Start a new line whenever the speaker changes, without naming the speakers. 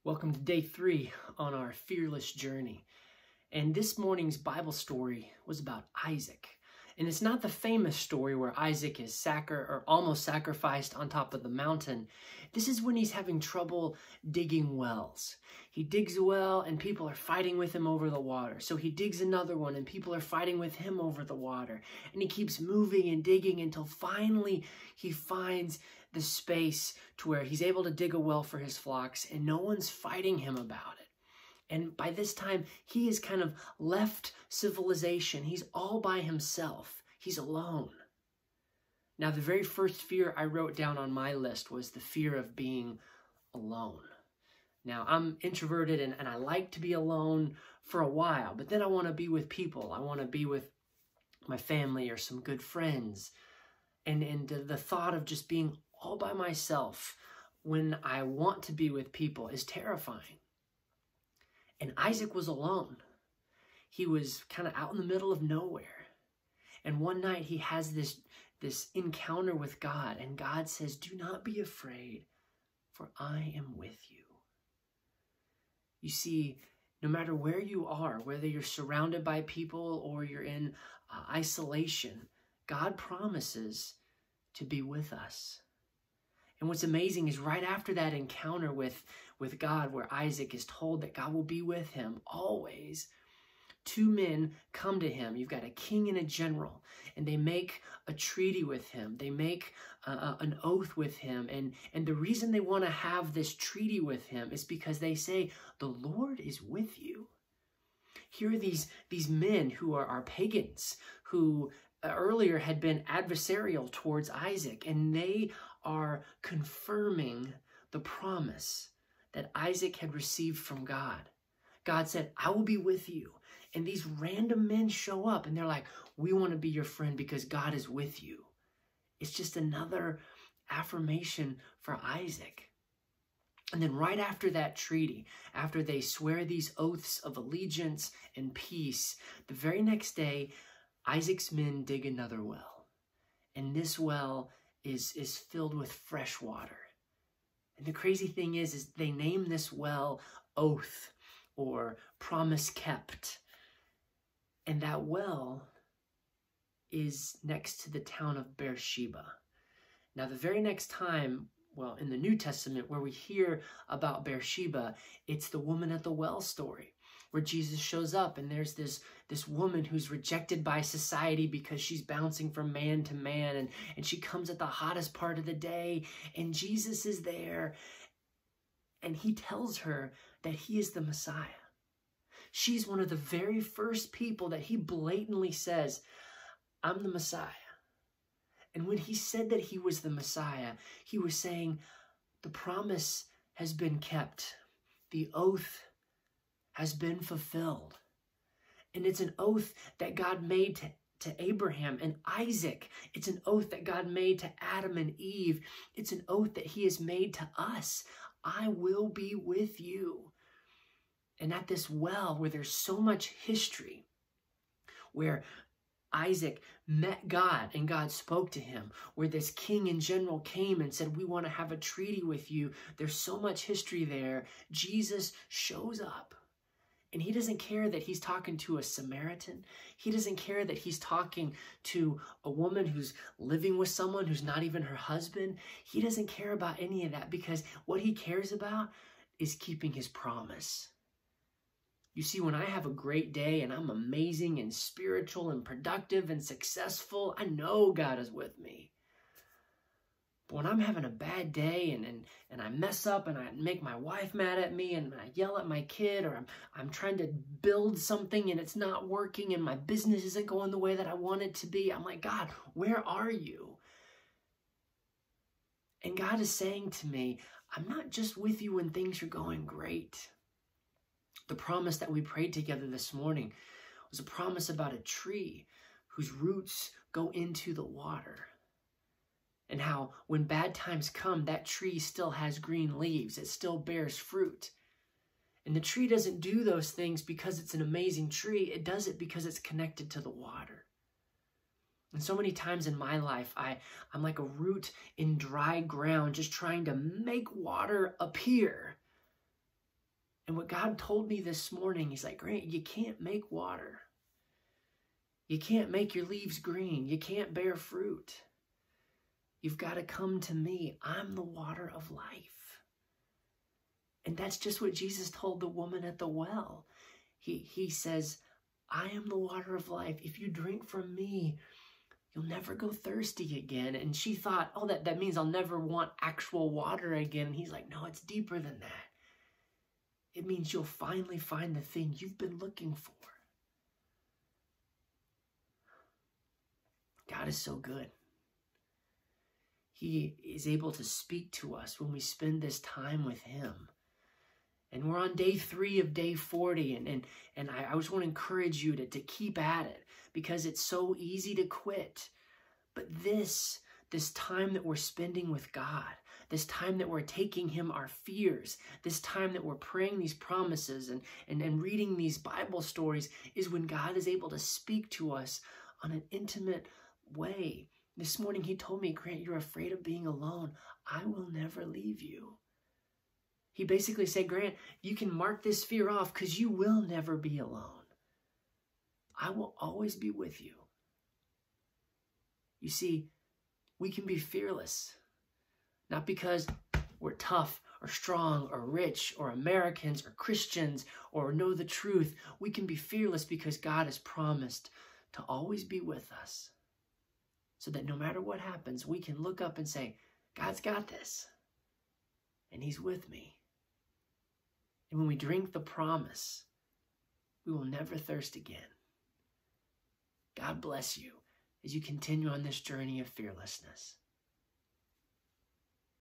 Welcome to day 3 on our fearless journey. And this morning's Bible story was about Isaac. And it's not the famous story where Isaac is almost sacrificed on top of the mountain. This is when he's having trouble digging wells. He digs a well and people are fighting with him over the water. So he digs another one and people are fighting with him over the water. And he keeps moving and digging until finally he finds the space to where he's able to dig a well for his flocks and no one's fighting him about it. And by this time, he has kind of left civilization. He's all by himself. He's alone. Now, the very first fear I wrote down on my list was the fear of being alone. Now, I'm introverted and I like to be alone for a while, but then I want to be with people. I want to be with my family or some good friends. And the thought of just being all by myself when I want to be with people is terrifying. And Isaac was alone. He was kind of out in the middle of nowhere. And one night he has this encounter with God. And God says, "Do not be afraid, for I am with you." You see, no matter where you are, whether you're surrounded by people or you're in isolation, God promises to be with us. And what's amazing is right after that encounter with God, where Isaac is told that God will be with him always, two men come to him. You've got a king and a general, and they make a treaty with him. They make an oath with him. And the reason they want to have this treaty with him is because they say, "The Lord is with you." Here are these men who are pagans, who earlier had been adversarial towards Isaac, and they are confirming the promise that Isaac had received from God. God said, "I will be with you." And these random men show up and they're like, "We want to be your friend because God is with you." It's just another affirmation for Isaac. And then right after that treaty, after they swear these oaths of allegiance and peace, the very next day, Isaac's men dig another well. And this well is filled with fresh water. And the crazy thing is they name this well Oath, or Promise Kept. And that well is next to the town of Beersheba. Now, the very next time, well, in the New Testament, where we hear about Beersheba, it's the woman at the well story, where Jesus shows up and there's this woman who's rejected by society because she's bouncing from man to man, and she comes at the hottest part of the day, and Jesus is there, and he tells her that he is the Messiah. She's one of the very first people that he blatantly says, "I'm the Messiah." And when he said that he was the Messiah, he was saying, the promise has been kept. The oath has been fulfilled. And it's an oath that God made to Abraham and Isaac. It's an oath that God made to Adam and Eve. It's an oath that he has made to us. "I will be with you." And at this well, where there's so much history, where Isaac met God and God spoke to him, where this king and general came and said, "We want to have a treaty with you." There's so much history there. Jesus shows up. And he doesn't care that he's talking to a Samaritan. He doesn't care that he's talking to a woman who's living with someone who's not even her husband. He doesn't care about any of that, because what he cares about is keeping his promise. You see, when I have a great day and I'm amazing and spiritual and productive and successful, I know God is with me. But when I'm having a bad day and I mess up and I make my wife mad at me and I yell at my kid, or I'm trying to build something and it's not working and my business isn't going the way that I want it to be, I'm like, "God, where are you?" And God is saying to me, "I'm not just with you when things are going great." The promise that we prayed together this morning was a promise about a tree whose roots go into the water. And how when bad times come, that tree still has green leaves. It still bears fruit. And the tree doesn't do those things because it's an amazing tree. It does it because it's connected to the water. And so many times in my life, I'm like a root in dry ground, just trying to make water appear. And what God told me this morning, he's like, Grant, you can't make water. You can't make your leaves green. You can't bear fruit. You've got to come to me. I'm the water of life. And that's just what Jesus told the woman at the well. He says, I am the water of life. If you drink from me, you'll never go thirsty again. And she thought, oh, that means I'll never want actual water again. And he's like, no, it's deeper than that. It means you'll finally find the thing you've been looking for. God is so good. He is able to speak to us when we spend this time with him. And we're on day 3 of day 40. And I just want to encourage you to keep at it, because it's so easy to quit. But this time that we're spending with God, this time that we're taking him our fears, this time that we're praying these promises and reading these Bible stories, is when God is able to speak to us on an intimate way. This morning he told me, Grant, you're afraid of being alone. I will never leave you. He basically said, Grant, you can mark this fear off because you will never be alone. I will always be with you. You see, we can be fearless, not because we're tough or strong or rich or Americans or Christians or know the truth. We can be fearless because God has promised to always be with us, so that no matter what happens, we can look up and say, God's got this, and he's with me. And when we drink the promise, we will never thirst again. God bless you as you continue on this journey of fearlessness.